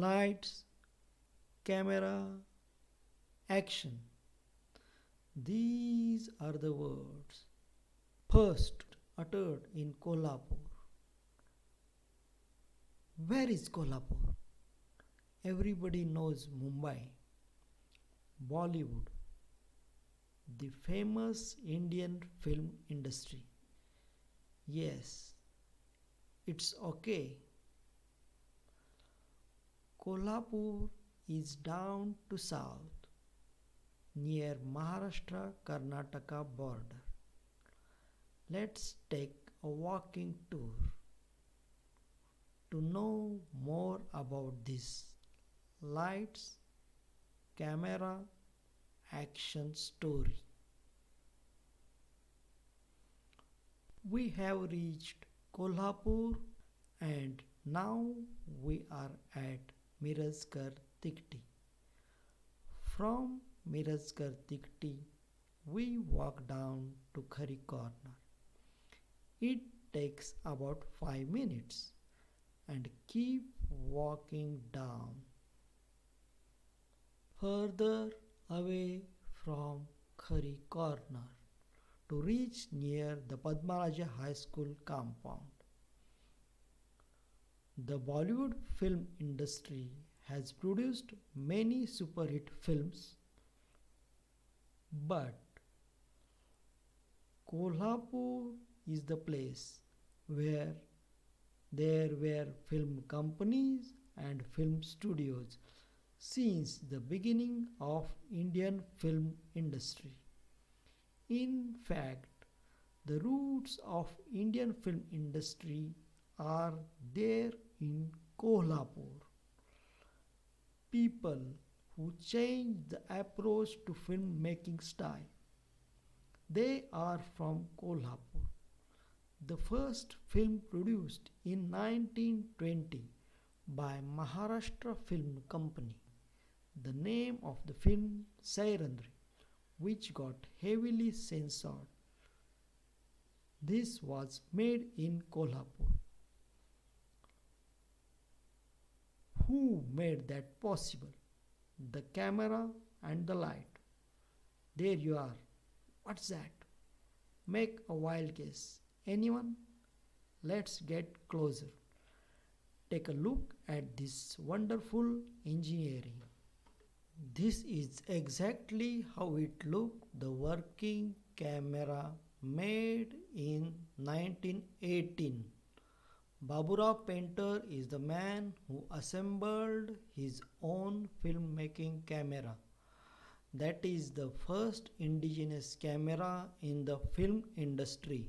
Lights, camera, action. These are the words first uttered in Kolhapur. Where is Kolhapur? Everybody knows Mumbai, Bollywood, the famous Indian film industry. Yes, it's okay. Kolhapur is down to south, near Maharashtra Karnataka border. Let's take a walking tour to know more about this lights, camera, action story. We have reached Kolhapur and now we are at Mirazkar Tikti. From Mirazkar Tikti, we walk down to Khari Corner. It takes about 5 minutes and keep walking down. Further away from Khari Corner to reach near the Padmaraja High School compound. The Bollywood film industry has produced many super hit films, but Kolhapur is the place where there were film companies and film studios since the beginning of Indian film industry. In fact, the roots of Indian film industry are there in Kolhapur. People who changed the approach to filmmaking style. They are from Kolhapur. The first film produced in 1920 by Maharashtra Film Company. The name of the film Sairandri, which got heavily censored. This was made in Kolhapur. Who made that possible? The camera and the light. There you are. What's that? Make a wild guess. Anyone? Let's get closer. Take a look at this wonderful engineering. This is exactly how it looked, the working camera made in 1918. Baburao Painter is the man who assembled his own filmmaking camera. That is the first indigenous camera in the film industry.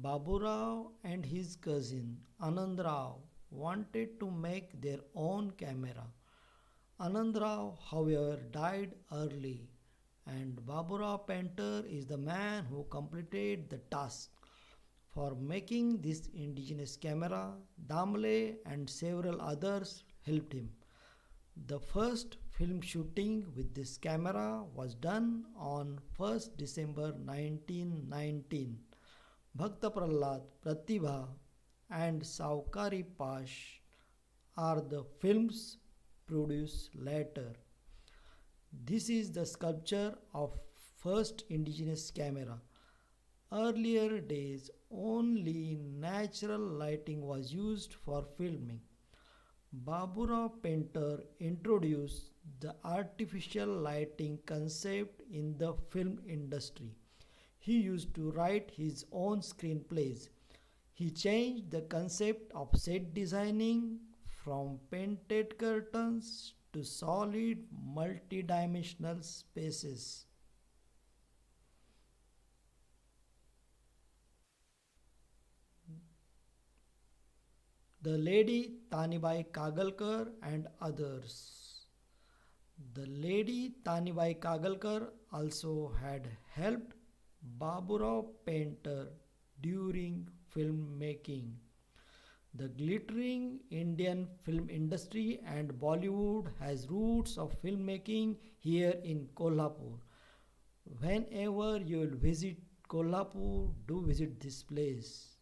Baburao and his cousin Anandrao wanted to make their own camera. Anandrao, however, died early, and Baburao Painter is the man who completed the task. For making this indigenous camera, Damle and several others helped him. The first film shooting with this camera was done on 1st December 1919. Bhakta Prahlad, Pratibha and Saukari Pash are the films produced later. This is the sculpture of first indigenous camera. Earlier days, only natural lighting was used for filming. Baburao Painter introduced the artificial lighting concept in the film industry. He used to write his own screenplays. He changed the concept of set designing from painted curtains to solid multi-dimensional spaces. The lady Tanibai Kagalkar and others. The lady Tanibai Kagalkar also had helped Baburao Painter during filmmaking. The glittering Indian film industry and Bollywood has roots of filmmaking here in Kolhapur. Whenever you will visit Kolhapur, do visit this place.